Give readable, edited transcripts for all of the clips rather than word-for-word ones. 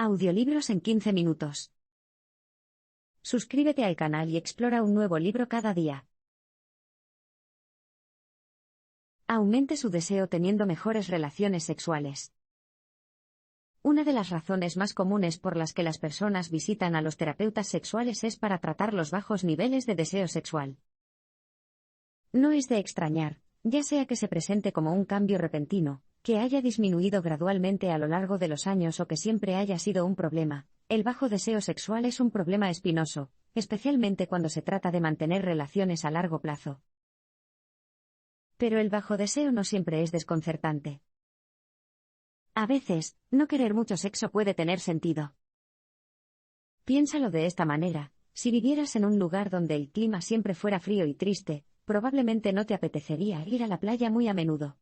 Audiolibros en 15 minutos. Suscríbete al canal y explora un nuevo libro cada día. Aumente su deseo teniendo mejores relaciones sexuales. Una de las razones más comunes por las que las personas visitan a los terapeutas sexuales es para tratar los bajos niveles de deseo sexual. No es de extrañar, ya sea que se presente como un cambio repentino, que haya disminuido gradualmente a lo largo de los años o que siempre haya sido un problema. El bajo deseo sexual es un problema espinoso, especialmente cuando se trata de mantener relaciones a largo plazo. Pero el bajo deseo no siempre es desconcertante. A veces, no querer mucho sexo puede tener sentido. Piénsalo de esta manera: si vivieras en un lugar donde el clima siempre fuera frío y triste, probablemente no te apetecería ir a la playa muy a menudo.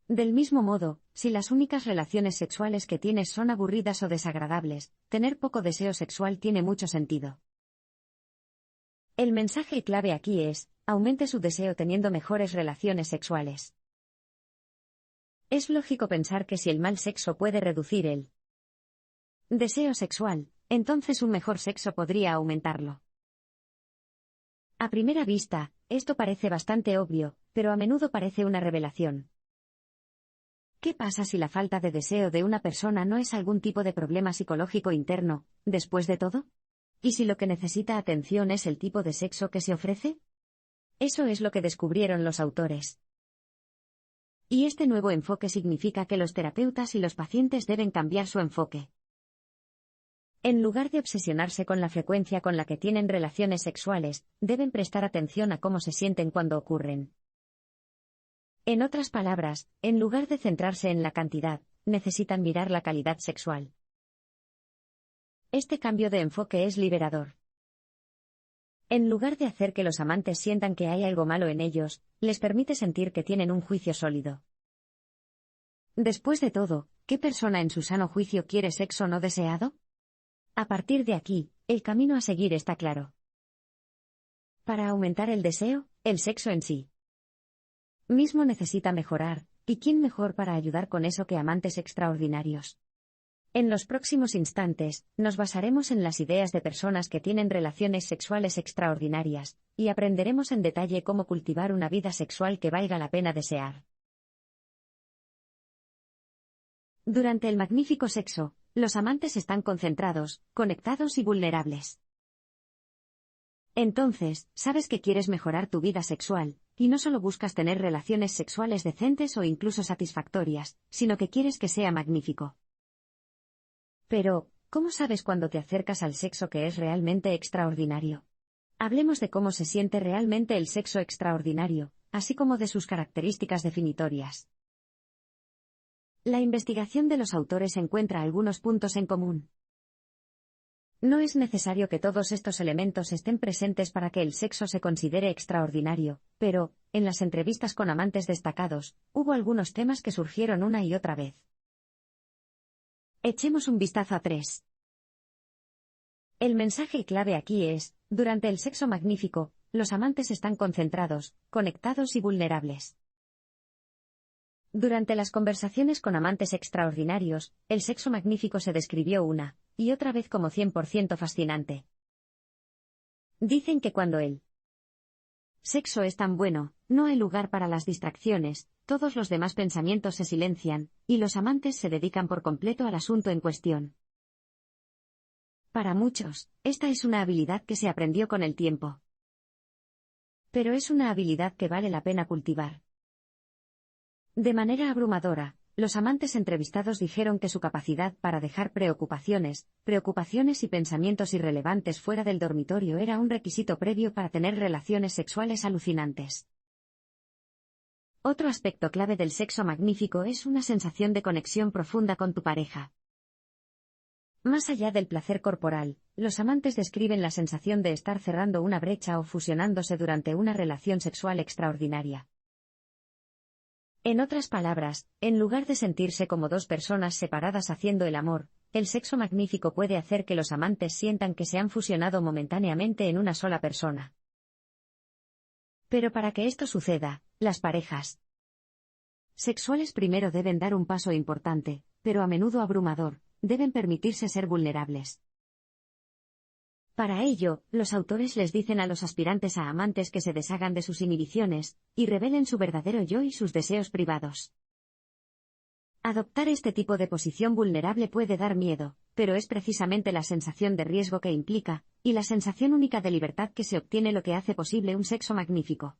Del mismo modo, si las únicas relaciones sexuales que tienes son aburridas o desagradables, tener poco deseo sexual tiene mucho sentido. El mensaje clave aquí es: aumente su deseo teniendo mejores relaciones sexuales. Es lógico pensar que si el mal sexo puede reducir el deseo sexual, entonces un mejor sexo podría aumentarlo. A primera vista, esto parece bastante obvio, pero a menudo parece una revelación. ¿Qué pasa si la falta de deseo de una persona no es algún tipo de problema psicológico interno, después de todo? ¿Y si lo que necesita atención es el tipo de sexo que se ofrece? Eso es lo que descubrieron los autores. Y este nuevo enfoque significa que los terapeutas y los pacientes deben cambiar su enfoque. En lugar de obsesionarse con la frecuencia con la que tienen relaciones sexuales, deben prestar atención a cómo se sienten cuando ocurren. En otras palabras, en lugar de centrarse en la cantidad, necesitan mirar la calidad sexual. Este cambio de enfoque es liberador. En lugar de hacer que los amantes sientan que hay algo malo en ellos, les permite sentir que tienen un juicio sólido. Después de todo, ¿qué persona en su sano juicio quiere sexo no deseado? A partir de aquí, el camino a seguir está claro. Para aumentar el deseo, el sexo en sí mismo necesita mejorar, ¿y quién mejor para ayudar con eso que amantes extraordinarios? En los próximos instantes, nos basaremos en las ideas de personas que tienen relaciones sexuales extraordinarias, y aprenderemos en detalle cómo cultivar una vida sexual que valga la pena desear. Durante el magnífico sexo, los amantes están concentrados, conectados y vulnerables. Entonces, sabes que quieres mejorar tu vida sexual, y no solo buscas tener relaciones sexuales decentes o incluso satisfactorias, sino que quieres que sea magnífico. Pero, ¿cómo sabes cuando te acercas al sexo que es realmente extraordinario? Hablemos de cómo se siente realmente el sexo extraordinario, así como de sus características definitorias. La investigación de los autores encuentra algunos puntos en común. No es necesario que todos estos elementos estén presentes para que el sexo se considere extraordinario, pero, en las entrevistas con amantes destacados, hubo algunos temas que surgieron una y otra vez. Echemos un vistazo a 3. El mensaje clave aquí es: durante el sexo magnífico, los amantes están concentrados, conectados y vulnerables. Durante las conversaciones con amantes extraordinarios, el sexo magnífico se describió una y otra vez como 100% fascinante. Dicen que cuando el sexo es tan bueno, no hay lugar para las distracciones, todos los demás pensamientos se silencian, y los amantes se dedican por completo al asunto en cuestión. Para muchos, esta es una habilidad que se aprendió con el tiempo. Pero es una habilidad que vale la pena cultivar. De manera abrumadora, los amantes entrevistados dijeron que su capacidad para dejar preocupaciones y pensamientos irrelevantes fuera del dormitorio era un requisito previo para tener relaciones sexuales alucinantes. Otro aspecto clave del sexo magnífico es una sensación de conexión profunda con tu pareja. Más allá del placer corporal, los amantes describen la sensación de estar cerrando una brecha o fusionándose durante una relación sexual extraordinaria. En otras palabras, en lugar de sentirse como dos personas separadas haciendo el amor, el sexo magnífico puede hacer que los amantes sientan que se han fusionado momentáneamente en una sola persona. Pero para que esto suceda, las parejas sexuales primero deben dar un paso importante, pero a menudo abrumador, deben permitirse ser vulnerables. Para ello, los autores les dicen a los aspirantes a amantes que se deshagan de sus inhibiciones, y revelen su verdadero yo y sus deseos privados. Adoptar este tipo de posición vulnerable puede dar miedo, pero es precisamente la sensación de riesgo que implica, y la sensación única de libertad que se obtiene lo que hace posible un sexo magnífico.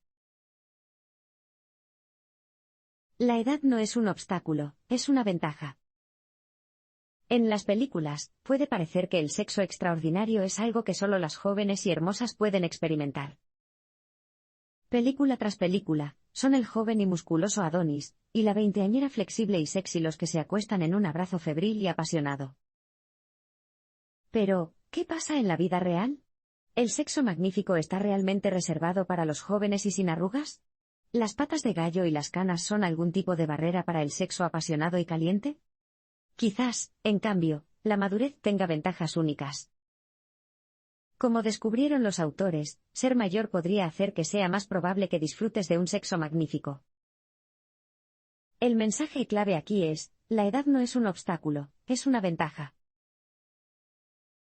La edad no es un obstáculo, es una ventaja. En las películas, puede parecer que el sexo extraordinario es algo que solo las jóvenes y hermosas pueden experimentar. Película tras película, son el joven y musculoso Adonis, y la veinteañera flexible y sexy los que se acuestan en un abrazo febril y apasionado. Pero, ¿qué pasa en la vida real? ¿El sexo magnífico está realmente reservado para los jóvenes y sin arrugas? ¿Las patas de gallo y las canas son algún tipo de barrera para el sexo apasionado y caliente? Quizás, en cambio, la madurez tenga ventajas únicas. Como descubrieron los autores, ser mayor podría hacer que sea más probable que disfrutes de un sexo magnífico. El mensaje clave aquí es, la edad no es un obstáculo, es una ventaja.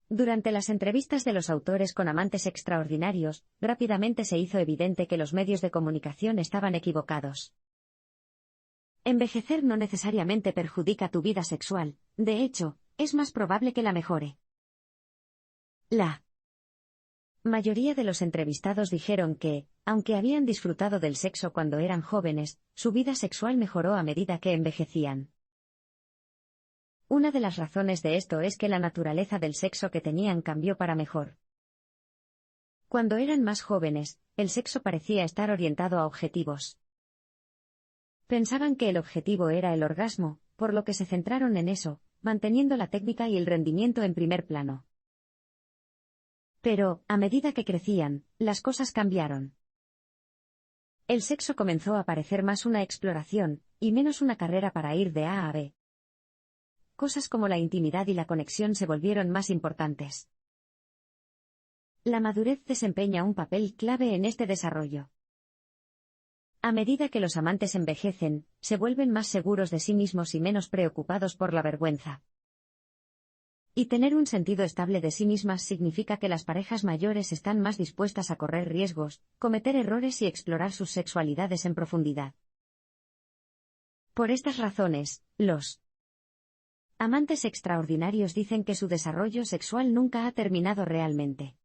Durante las entrevistas de los autores con amantes extraordinarios, rápidamente se hizo evidente que los medios de comunicación estaban equivocados. Envejecer no necesariamente perjudica tu vida sexual, de hecho, es más probable que la mejore. La mayoría de los entrevistados dijeron que, aunque habían disfrutado del sexo cuando eran jóvenes, su vida sexual mejoró a medida que envejecían. Una de las razones de esto es que la naturaleza del sexo que tenían cambió para mejor. Cuando eran más jóvenes, el sexo parecía estar orientado a objetivos. Pensaban que el objetivo era el orgasmo, por lo que se centraron en eso, manteniendo la técnica y el rendimiento en primer plano. Pero, a medida que crecían, las cosas cambiaron. El sexo comenzó a parecer más una exploración, y menos una carrera para ir de A a B. Cosas como la intimidad y la conexión se volvieron más importantes. La madurez desempeña un papel clave en este desarrollo. A medida que los amantes envejecen, se vuelven más seguros de sí mismos y menos preocupados por la vergüenza. Y tener un sentido estable de sí mismas significa que las parejas mayores están más dispuestas a correr riesgos, cometer errores y explorar sus sexualidades en profundidad. Por estas razones, los amantes extraordinarios dicen que su desarrollo sexual nunca ha terminado realmente.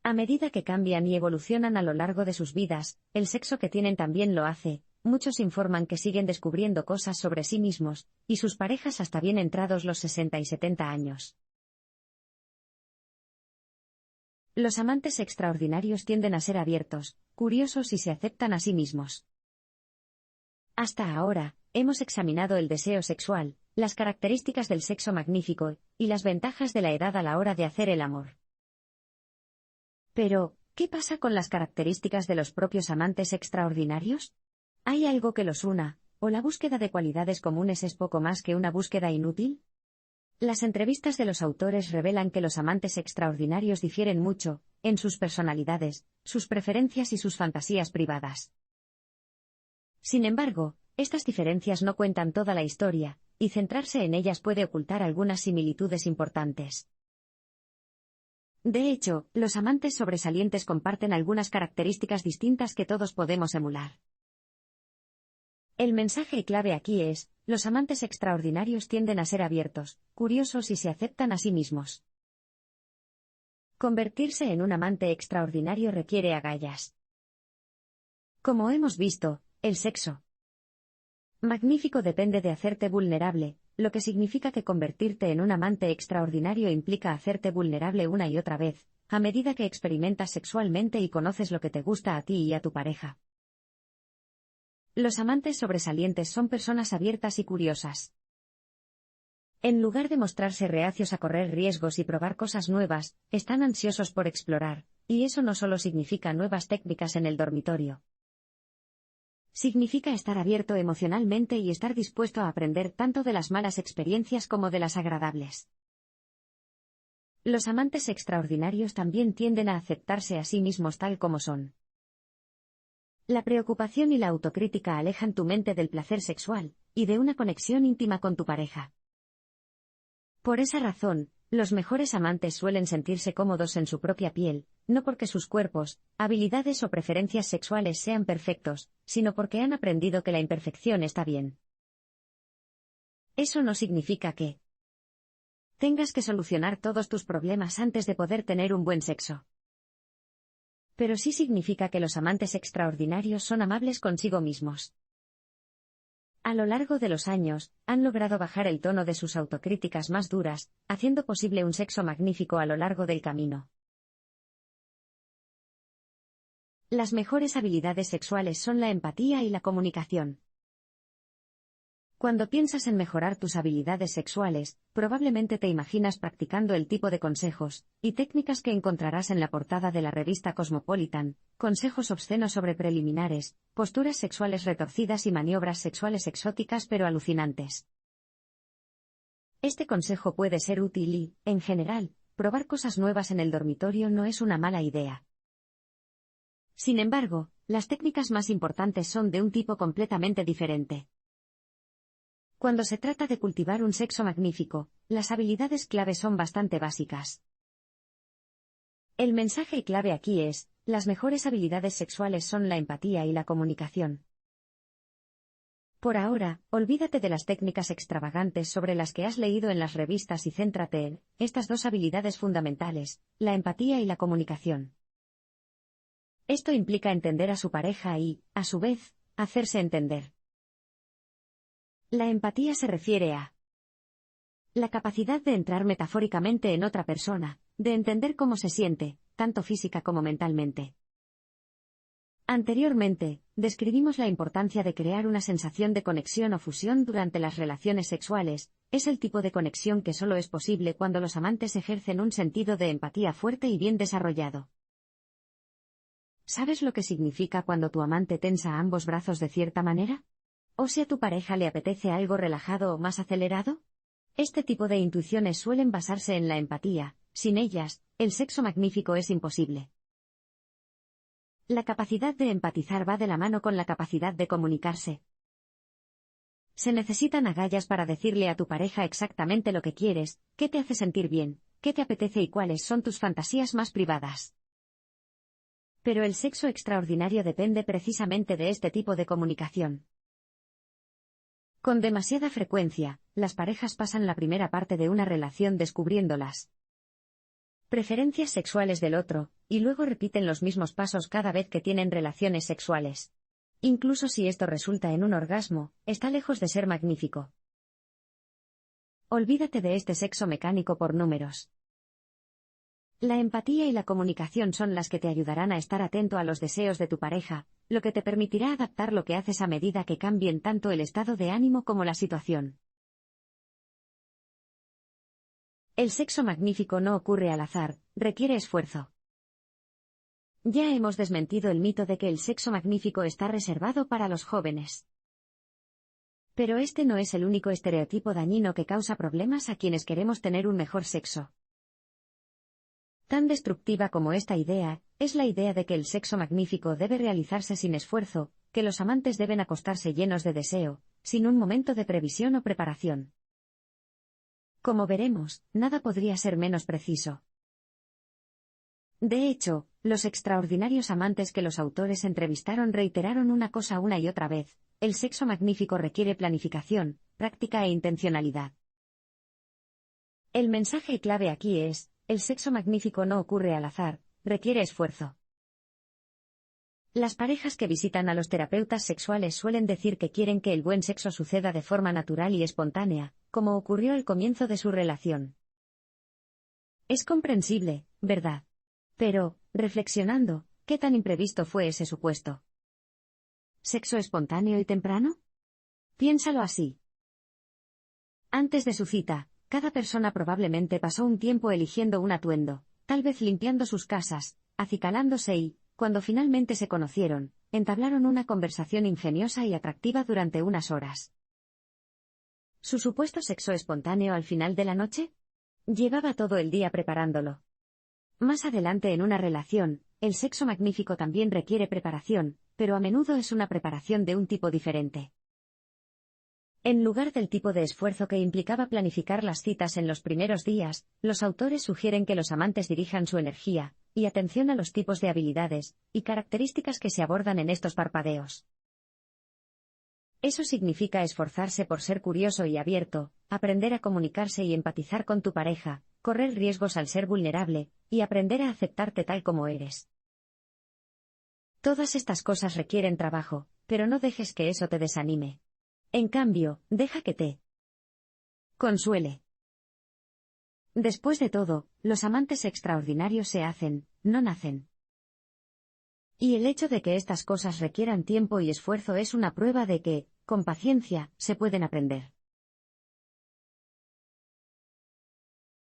A medida que cambian y evolucionan a lo largo de sus vidas, el sexo que tienen también lo hace. Muchos informan que siguen descubriendo cosas sobre sí mismos, y sus parejas hasta bien entrados los 60 y 70 años. Los amantes extraordinarios tienden a ser abiertos, curiosos y se aceptan a sí mismos. Hasta ahora, hemos examinado el deseo sexual, las características del sexo magnífico, y las ventajas de la edad a la hora de hacer el amor. Pero, ¿qué pasa con las características de los propios amantes extraordinarios? ¿Hay algo que los una, o la búsqueda de cualidades comunes es poco más que una búsqueda inútil? Las entrevistas de los autores revelan que los amantes extraordinarios difieren mucho, en sus personalidades, sus preferencias y sus fantasías privadas. Sin embargo, estas diferencias no cuentan toda la historia, y centrarse en ellas puede ocultar algunas similitudes importantes. De hecho, los amantes sobresalientes comparten algunas características distintas que todos podemos emular. El mensaje clave aquí es, los amantes extraordinarios tienden a ser abiertos, curiosos y se aceptan a sí mismos. Convertirse en un amante extraordinario requiere agallas. Como hemos visto, el sexo magnífico depende de hacerte vulnerable, lo que significa que convertirte en un amante extraordinario implica hacerte vulnerable una y otra vez, a medida que experimentas sexualmente y conoces lo que te gusta a ti y a tu pareja. Los amantes sobresalientes son personas abiertas y curiosas. En lugar de mostrarse reacios a correr riesgos y probar cosas nuevas, están ansiosos por explorar, y eso no solo significa nuevas técnicas en el dormitorio. Significa estar abierto emocionalmente y estar dispuesto a aprender tanto de las malas experiencias como de las agradables. Los amantes extraordinarios también tienden a aceptarse a sí mismos tal como son. La preocupación y la autocrítica alejan tu mente del placer sexual, y de una conexión íntima con tu pareja. Por esa razón, los mejores amantes suelen sentirse cómodos en su propia piel, no porque sus cuerpos, habilidades o preferencias sexuales sean perfectos, sino porque han aprendido que la imperfección está bien. Eso no significa que tengas que solucionar todos tus problemas antes de poder tener un buen sexo. Pero sí significa que los amantes extraordinarios son amables consigo mismos. A lo largo de los años, han logrado bajar el tono de sus autocríticas más duras, haciendo posible un sexo magnífico a lo largo del camino. Las mejores habilidades sexuales son la empatía y la comunicación. Cuando piensas en mejorar tus habilidades sexuales, probablemente te imaginas practicando el tipo de consejos y técnicas que encontrarás en la portada de la revista Cosmopolitan: consejos obscenos sobre preliminares, posturas sexuales retorcidas y maniobras sexuales exóticas pero alucinantes. Este consejo puede ser útil y, en general, probar cosas nuevas en el dormitorio no es una mala idea. Sin embargo, las técnicas más importantes son de un tipo completamente diferente. Cuando se trata de cultivar un sexo magnífico, las habilidades clave son bastante básicas. El mensaje clave aquí es: las mejores habilidades sexuales son la empatía y la comunicación. Por ahora, olvídate de las técnicas extravagantes sobre las que has leído en las revistas y céntrate en estas dos habilidades fundamentales, la empatía y la comunicación. Esto implica entender a su pareja y, a su vez, hacerse entender. La empatía se refiere a la capacidad de entrar metafóricamente en otra persona, de entender cómo se siente, tanto física como mentalmente. Anteriormente, describimos la importancia de crear una sensación de conexión o fusión durante las relaciones sexuales. Es el tipo de conexión que solo es posible cuando los amantes ejercen un sentido de empatía fuerte y bien desarrollado. ¿Sabes lo que significa cuando tu amante tensa ambos brazos de cierta manera? ¿O si a tu pareja le apetece algo relajado o más acelerado? Este tipo de intuiciones suelen basarse en la empatía. Sin ellas, el sexo magnífico es imposible. La capacidad de empatizar va de la mano con la capacidad de comunicarse. Se necesitan agallas para decirle a tu pareja exactamente lo que quieres, qué te hace sentir bien, qué te apetece y cuáles son tus fantasías más privadas. Pero el sexo extraordinario depende precisamente de este tipo de comunicación. Con demasiada frecuencia, las parejas pasan la primera parte de una relación descubriendo las preferencias sexuales del otro, y luego repiten los mismos pasos cada vez que tienen relaciones sexuales. Incluso si esto resulta en un orgasmo, está lejos de ser magnífico. Olvídate de este sexo mecánico por números. La empatía y la comunicación son las que te ayudarán a estar atento a los deseos de tu pareja, lo que te permitirá adaptar lo que haces a medida que cambien tanto el estado de ánimo como la situación. El sexo magnífico no ocurre al azar, requiere esfuerzo. Ya hemos desmentido el mito de que el sexo magnífico está reservado para los jóvenes. Pero este no es el único estereotipo dañino que causa problemas a quienes queremos tener un mejor sexo. Tan destructiva como esta idea, es la idea de que el sexo magnífico debe realizarse sin esfuerzo, que los amantes deben acostarse llenos de deseo, sin un momento de previsión o preparación. Como veremos, nada podría ser menos preciso. De hecho, los extraordinarios amantes que los autores entrevistaron reiteraron una cosa una y otra vez: el sexo magnífico requiere planificación, práctica e intencionalidad. El mensaje clave aquí es: el sexo magnífico no ocurre al azar, requiere esfuerzo. Las parejas que visitan a los terapeutas sexuales suelen decir que quieren que el buen sexo suceda de forma natural y espontánea, como ocurrió al comienzo de su relación. Es comprensible, ¿verdad? Pero, reflexionando, ¿qué tan imprevisto fue ese supuesto? ¿Sexo espontáneo y temprano? Piénsalo así. Antes de su cita, cada persona probablemente pasó un tiempo eligiendo un atuendo, tal vez limpiando sus casas, acicalándose y, cuando finalmente se conocieron, entablaron una conversación ingeniosa y atractiva durante unas horas. ¿Su supuesto sexo espontáneo al final de la noche? Llevaba todo el día preparándolo. Más adelante en una relación, el sexo magnífico también requiere preparación, pero a menudo es una preparación de un tipo diferente. En lugar del tipo de esfuerzo que implicaba planificar las citas en los primeros días, los autores sugieren que los amantes dirijan su energía y atención a los tipos de habilidades y características que se abordan en estos parpadeos. Eso significa esforzarse por ser curioso y abierto, aprender a comunicarse y empatizar con tu pareja, correr riesgos al ser vulnerable, y aprender a aceptarte tal como eres. Todas estas cosas requieren trabajo, pero no dejes que eso te desanime. En cambio, deja que te consuele. Después de todo, los amantes extraordinarios se hacen, no nacen. Y el hecho de que estas cosas requieran tiempo y esfuerzo es una prueba de que, con paciencia, se pueden aprender.